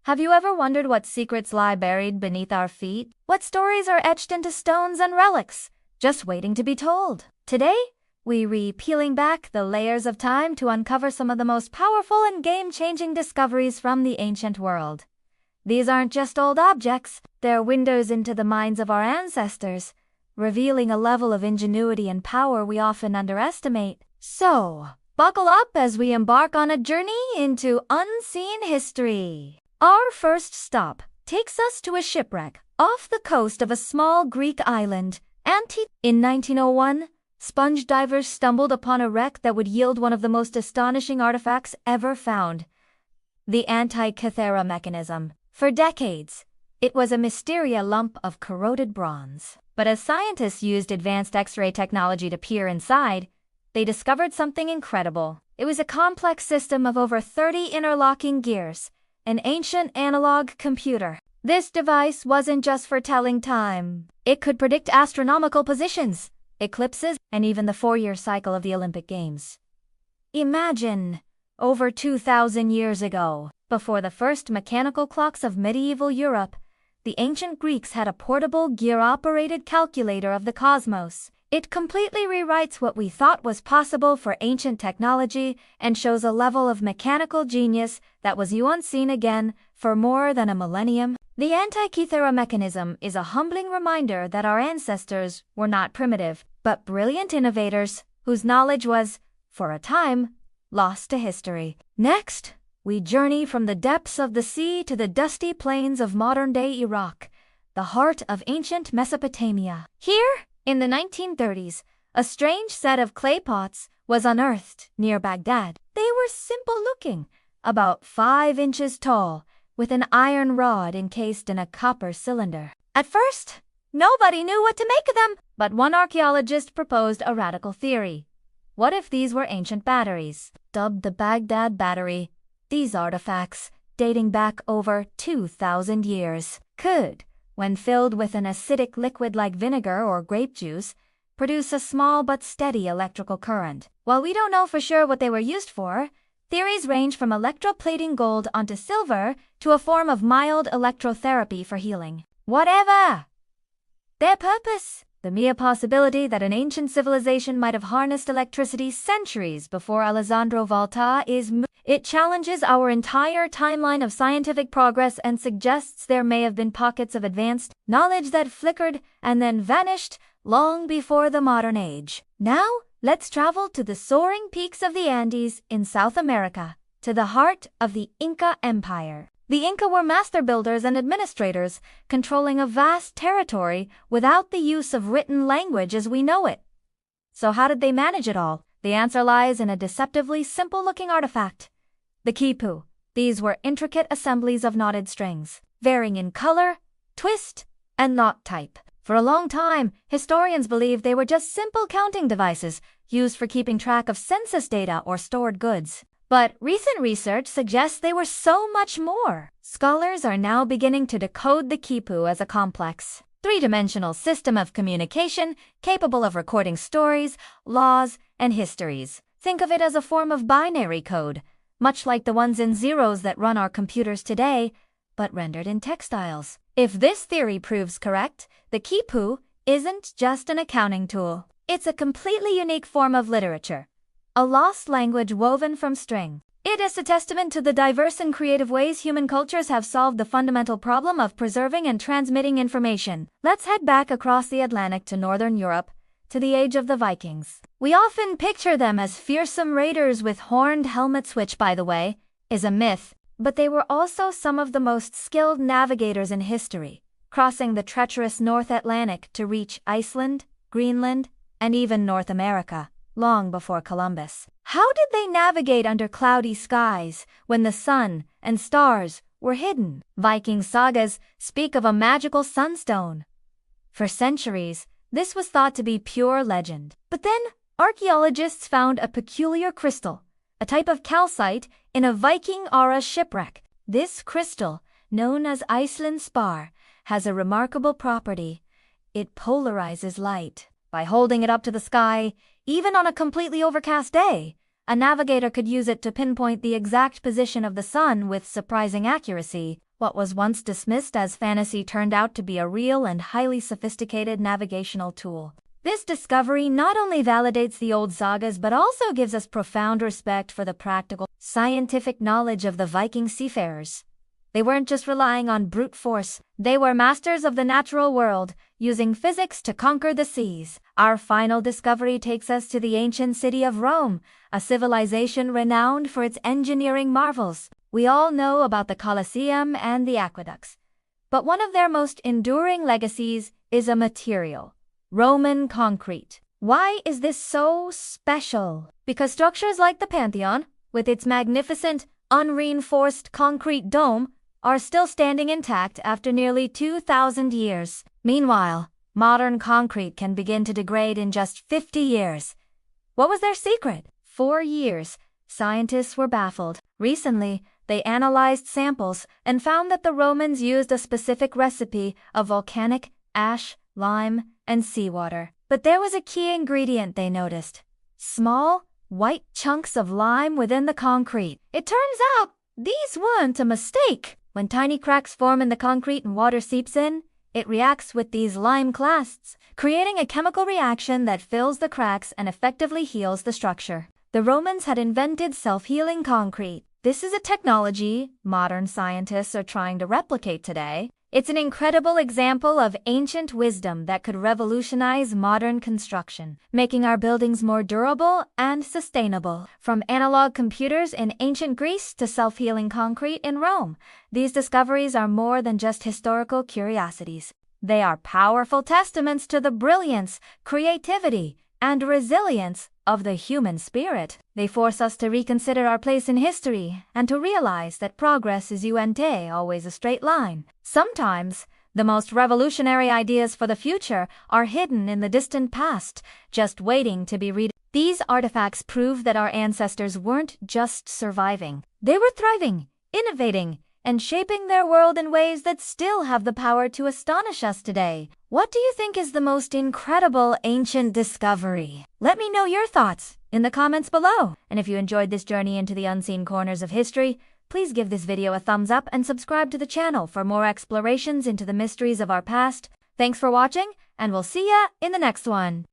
Have you ever wondered what secrets lie buried beneath our feet? What stories are etched into stones and relics, just waiting to be told? Today, we peeling back the layers of time to uncover some of the most powerful and game-changing discoveries from the ancient world. These aren't just old objects, they're windows into the minds of our ancestors, revealing a level of ingenuity and power we often underestimate. So, buckle up as we embark on a journey into unseen history. Our first stop takes us to a shipwreck off the coast of a small Greek island, Antikythera. In 1901, sponge divers stumbled upon a wreck that would yield one of the most astonishing artifacts ever found, the Antikythera mechanism. For decades, it was a mysterious lump of corroded bronze. But as scientists used advanced X-ray technology to peer inside, they discovered something incredible. It was a complex system of over 30 interlocking gears, an ancient analog computer. This device wasn't just for telling time. It could predict astronomical positions, eclipses, and even the 4-year cycle of the Olympic Games. Imagine, over 2,000 years ago, before the first mechanical clocks of medieval Europe, the ancient Greeks had a portable gear-operated calculator of the cosmos. It completely rewrites what we thought was possible for ancient technology and shows a level of mechanical genius that was unseen again for more than a millennium. The Antikythera mechanism is a humbling reminder that our ancestors were not primitive, but brilliant innovators whose knowledge was, for a time, lost to history. Next, we journey from the depths of the sea to the dusty plains of modern-day Iraq, the heart of ancient Mesopotamia. Here, in the 1930s, a strange set of clay pots was unearthed near Baghdad. They were simple-looking, about 5 inches tall, with an iron rod encased in a copper cylinder. At first, nobody knew what to make of them, but one archaeologist proposed a radical theory. What if these were ancient batteries? Dubbed the Baghdad Battery, these artifacts, dating back over 2,000 years, could, when filled with an acidic liquid like vinegar or grape juice, produce a small but steady electrical current. While we don't know for sure what they were used for, theories range from electroplating gold onto silver to a form of mild electrotherapy for healing. Whatever their purpose, the mere possibility that an ancient civilization might have harnessed electricity centuries before Alessandro Volta it challenges our entire timeline of scientific progress and suggests there may have been pockets of advanced knowledge that flickered and then vanished long before the modern age. Now, let's travel to the soaring peaks of the Andes in South America, to the heart of the Inca Empire. The Inca were master builders and administrators, controlling a vast territory without the use of written language as we know it. So how did they manage it all? The answer lies in a deceptively simple-looking artifact, the quipu. These were intricate assemblies of knotted strings, varying in color, twist, and knot type. For a long time, historians believed they were just simple counting devices used for keeping track of census data or stored goods. But recent research suggests they were so much more. Scholars are now beginning to decode the quipu as a complex, 3-dimensional system of communication capable of recording stories, laws, and histories. Think of it as a form of binary code, much like the ones and zeros that run our computers today, but rendered in textiles. If this theory proves correct, the quipu isn't just an accounting tool. It's a completely unique form of literature, a lost language woven from string. It is a testament to the diverse and creative ways human cultures have solved the fundamental problem of preserving and transmitting information. Let's head back across the Atlantic to Northern Europe, to the age of the Vikings. We often picture them as fearsome raiders with horned helmets, which, by the way, is a myth, but they were also some of the most skilled navigators in history, crossing the treacherous North Atlantic to reach Iceland, Greenland, and even North America, long before Columbus. How did they navigate under cloudy skies when the sun and stars were hidden? Viking sagas speak of a magical sunstone. For centuries, this was thought to be pure legend. But then, archaeologists found a peculiar crystal, a type of calcite, in a Viking Ara shipwreck. This crystal, known as Iceland spar, has a remarkable property. It polarizes light. By holding it up to the sky, even on a completely overcast day, A navigator could use it to pinpoint the exact position of the sun with surprising accuracy. What was once dismissed as fantasy turned out to be a real and highly sophisticated navigational tool. This discovery not only validates the old sagas but also gives us profound respect for the practical, scientific knowledge of the Viking seafarers. They weren't just relying on brute force, they were masters of the natural world, using physics to conquer the seas. Our final discovery takes us to the ancient city of Rome, a civilization renowned for its engineering marvels. We all know about the Colosseum and the aqueducts, but one of their most enduring legacies is a material: Roman concrete. Why is this so special? Because structures like the Pantheon, with its magnificent, unreinforced concrete dome, are still standing intact after nearly 2,000 years. Meanwhile, modern concrete can begin to degrade in just 50 years. What was their secret? For years, scientists were baffled. Recently, they analyzed samples and found that the Romans used a specific recipe of volcanic ash, lime, and seawater. But there was a key ingredient they noticed: small, white chunks of lime within the concrete. It turns out these weren't a mistake. When tiny cracks form in the concrete and water seeps in, it reacts with these lime clasts, creating a chemical reaction that fills the cracks and effectively heals the structure. The Romans had invented self-healing concrete. This is a technology modern scientists are trying to replicate today. It's an incredible example of ancient wisdom that could revolutionize modern construction, making our buildings more durable and sustainable. From analog computers in ancient Greece to self-healing concrete in Rome, these discoveries are more than just historical curiosities. They are powerful testaments to the brilliance, creativity, and resilience of the human spirit. They force us to reconsider our place in history and to realize that progress isn't always a straight line. Sometimes, the most revolutionary ideas for the future are hidden in the distant past, just waiting to be read. These artifacts prove that our ancestors weren't just surviving. They were thriving, innovating, and shaping their world in ways that still have the power to astonish us today. What do you think is the most incredible ancient discovery? Let me know your thoughts in the comments below. And if you enjoyed this journey into the unseen corners of history, please give this video a thumbs up and subscribe to the channel for more explorations into the mysteries of our past. Thanks for watching, and we'll see ya in the next one.